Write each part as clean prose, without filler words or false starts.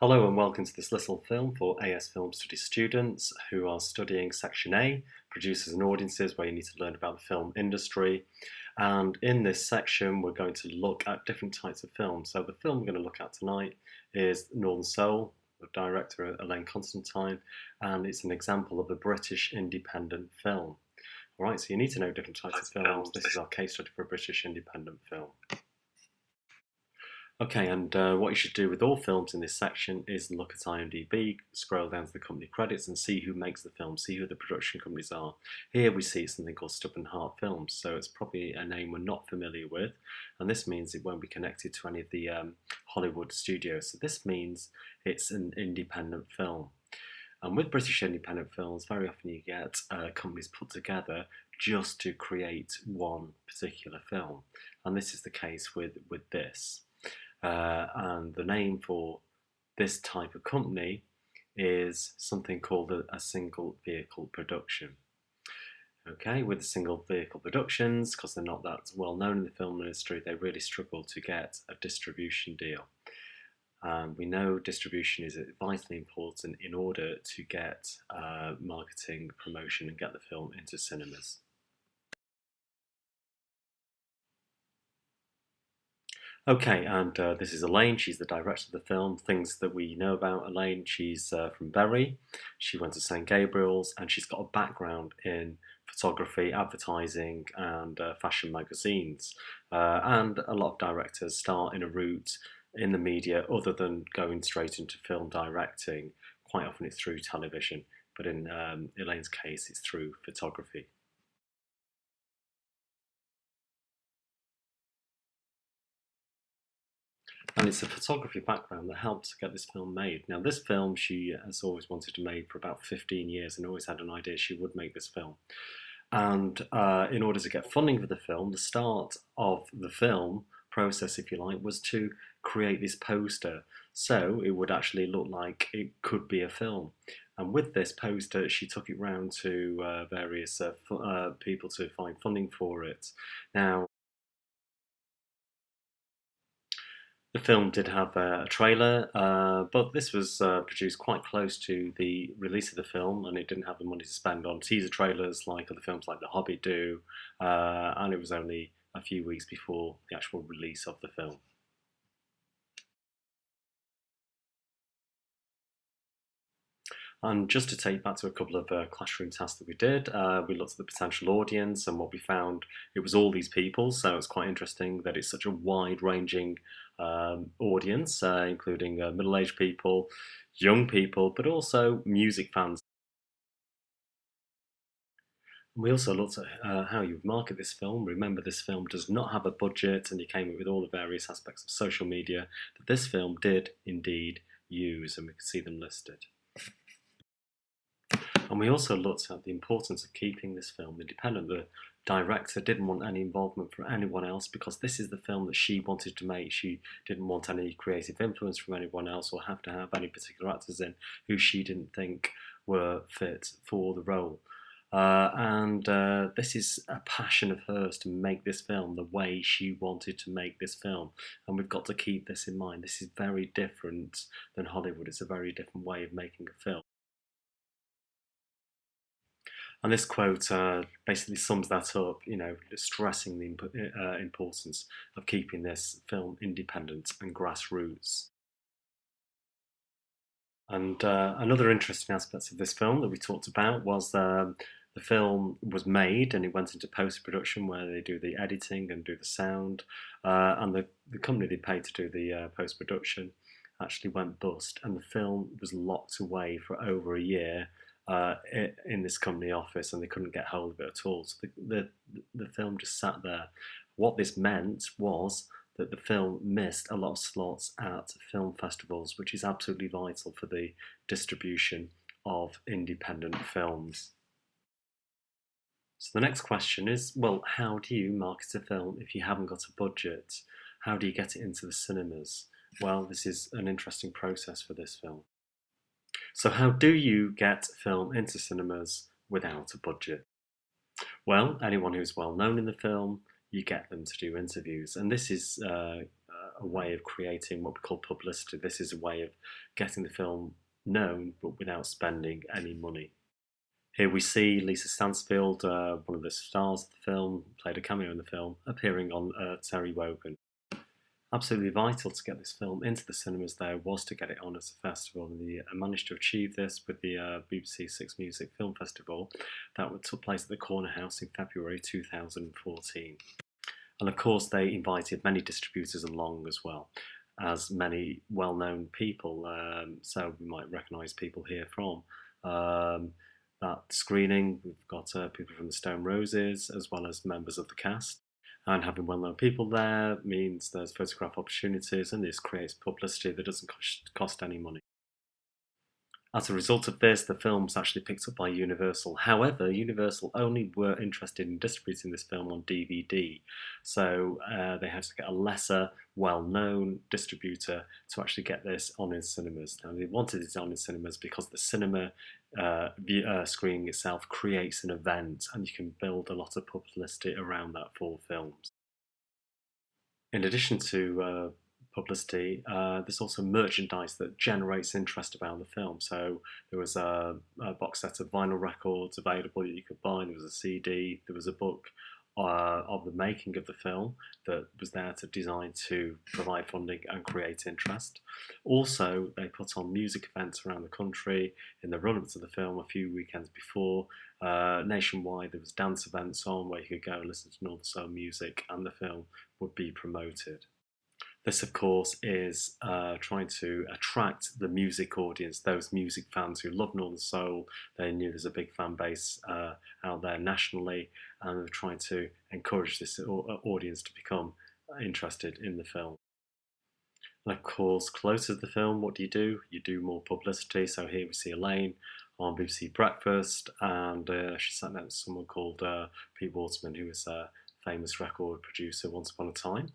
Hello and welcome to this little film for AS Film Study students who are studying Section A, Producers and Audiences, where you need to learn about the film industry. And in this section, we're going to look at different types of films. So the film we're going to look at tonight is Northern Soul, with director Elaine Constantine, and it's an example of a British independent film. All right, so you need to know different types of films. This is our case study for a British independent film. Okay, and what you should do with all films in this section is look at IMDb, scroll down to the company credits and see who makes the film, see who the production companies are. Here we see something called Stubborn Heart Films, so it's probably a name we're not familiar with, and this means it won't be connected to any of the Hollywood studios. So this means it's an independent film. And with British independent films, very often you get companies put together just to create one particular film, and this is the case with this. And the name for this type of company is something called a single vehicle production. Okay, with the single vehicle productions, because they're not that well known in the film industry, they really struggle to get a distribution deal. We know distribution is vitally important in order to get marketing, promotion, and get the film into cinemas. Okay, and this is Elaine. She's the director of the film. Things that we know about Elaine: she's from Bury. She went to St Gabriel's, and she's got a background in photography, advertising, and fashion magazines. And a lot of directors start in a route in the media other than going straight into film directing. Quite often it's through television, but in Elaine's case, it's through photography. And it's a photography background that helped to get this film made. Now, this film she has always wanted to make for about 15 years and always had an idea she would make this film. And in order to get funding for the film, the start of the film process, if you like, was to create this poster. So it would actually look like it could be a film. And with this poster, she took it round to various people to find funding for it. Now, the film did have a trailer, but this was produced quite close to the release of the film, and it didn't have the money to spend on teaser trailers like other films like The Hobbit do, and it was only a few weeks before the actual release of the film. And just to take back to a couple of classroom tasks that we did, we looked at the potential audience, and what we found, it was all these people, so it's quite interesting that it's such a wide-ranging audience, including middle-aged people, young people, but also music fans. We also looked at how you would market this film. Remember, this film does not have a budget, and you came up with all the various aspects of social media that this film did indeed use, and we can see them listed. And we also looked at the importance of keeping this film independent. The director didn't want any involvement from anyone else because this is the film that she wanted to make. She didn't want any creative influence from anyone else or have to have any particular actors in who she didn't think were fit for the role. This is a passion of hers to make this film the way she wanted to make this film. And we've got to keep this in mind. This is very different than Hollywood. It's a very different way of making a film. And this quote basically sums that up, stressing the importance of keeping this film independent and grassroots. And another interesting aspect of this film that we talked about was the film was made and it went into post-production where they do the editing and do the sound. And the company they paid to do the post-production actually went bust, and the film was locked away for over a year in this company office, and they couldn't get hold of it at all. So the film just sat there. What this meant was that the film missed a lot of slots at film festivals, which is absolutely vital for the distribution of independent films. So the next question is, well, how do you market a film if you haven't got a budget? How do you get it into the cinemas? Well, this is an interesting process for this film. So how do you get film into cinemas without a budget? Well, anyone who's well known in the film, you get them to do interviews. And this is a way of creating what we call publicity. This is a way of getting the film known, but without spending any money. Here we see Lisa Stansfield, one of the stars of the film, played a cameo in the film, appearing on Terry Wogan. Absolutely vital to get this film into the cinemas there was to get it on as a festival, and they managed to achieve this with the BBC Six Music Film Festival that took place at the Corner House in February 2014. And of course they invited many distributors along as well as many well-known people, so we might recognise people here from that screening. We've got people from the Stone Roses as well as members of the cast. And having well-known people there means there's photograph opportunities, and this creates publicity that doesn't cost any money. As a result of this, the film's actually picked up by Universal. However, Universal only were interested in distributing this film on DVD, so they had to get a lesser, well-known distributor to actually get this on in cinemas. Now, they wanted it on in cinemas because the cinema screening itself creates an event, and you can build a lot of publicity around that for films. In addition to publicity, there's also merchandise that generates interest about the film. So there was a box set of vinyl records available that you could buy, there was a CD, there was a book of the making of the film that was there designed to provide funding and create interest. Also, they put on music events around the country in the run-up to the film a few weekends before. Nationwide, there was dance events on where you could go and listen to Northern Soul music, and the film would be promoted. This, of course, is trying to attract the music audience, those music fans who love Northern Soul. They knew there's a big fan base out there nationally, and they're trying to encourage this audience to become interested in the film. And of course, closer to the film, what do? You do more publicity. So here we see Elaine on BBC Breakfast, and she sat next to someone called Pete Waterman, who was a famous record producer once upon a time.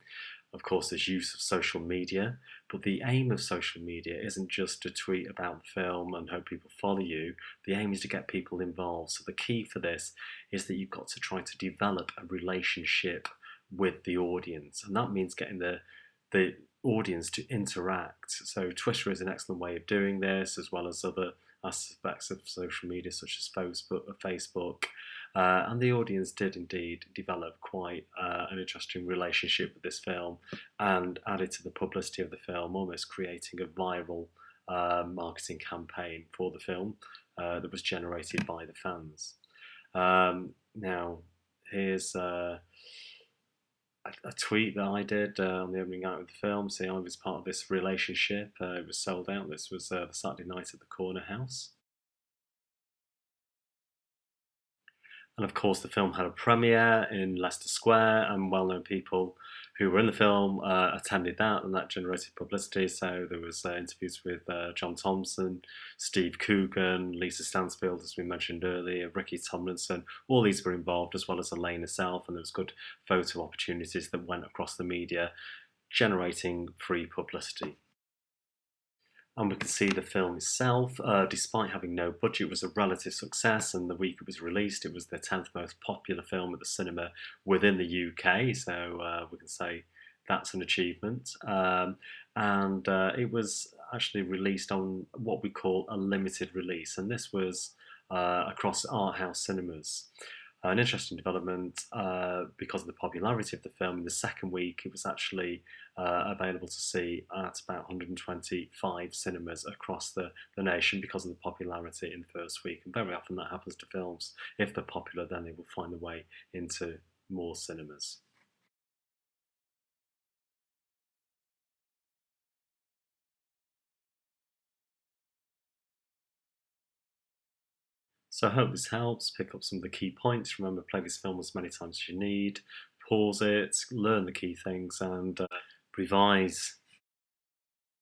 Of course, there's use of social media, but the aim of social media isn't just to tweet about the film and hope people follow you. The aim is to get people involved. So the key for this is that you've got to try to develop a relationship with the audience, and that means getting the audience to interact. So Twitter is an excellent way of doing this, as well as other aspects of social media such as Facebook. And the audience did indeed develop quite an interesting relationship with this film, and added to the publicity of the film, almost creating a viral marketing campaign for the film that was generated by the fans. Now, here's a tweet that I did on the opening night of the film, saying I was part of this relationship. It was sold out. This was the Saturday night at the Corner House. And of course, the film had a premiere in Leicester Square, and well-known people who were in the film attended that, and that generated publicity. So there was interviews with John Thompson, Steve Coogan, Lisa Stansfield, as we mentioned earlier, Ricky Tomlinson. All these were involved, as well as Elaine herself, and there was good photo opportunities that went across the media, generating free publicity. And we can see the film itself, despite having no budget, was a relative success, and the week it was released, it was the 10th most popular film at the cinema within the UK, so we can say that's an achievement. And it was actually released on what we call a limited release, and this was across art house cinemas. An interesting development because of the popularity of the film. In the second week, it was actually available to see at about 125 cinemas across the nation because of the popularity in the first week. And very often that happens to films. If they're popular, then they will find their way into more cinemas. So I hope this helps pick up some of the key points. Remember, play this film as many times as you need, pause it, learn the key things, and revise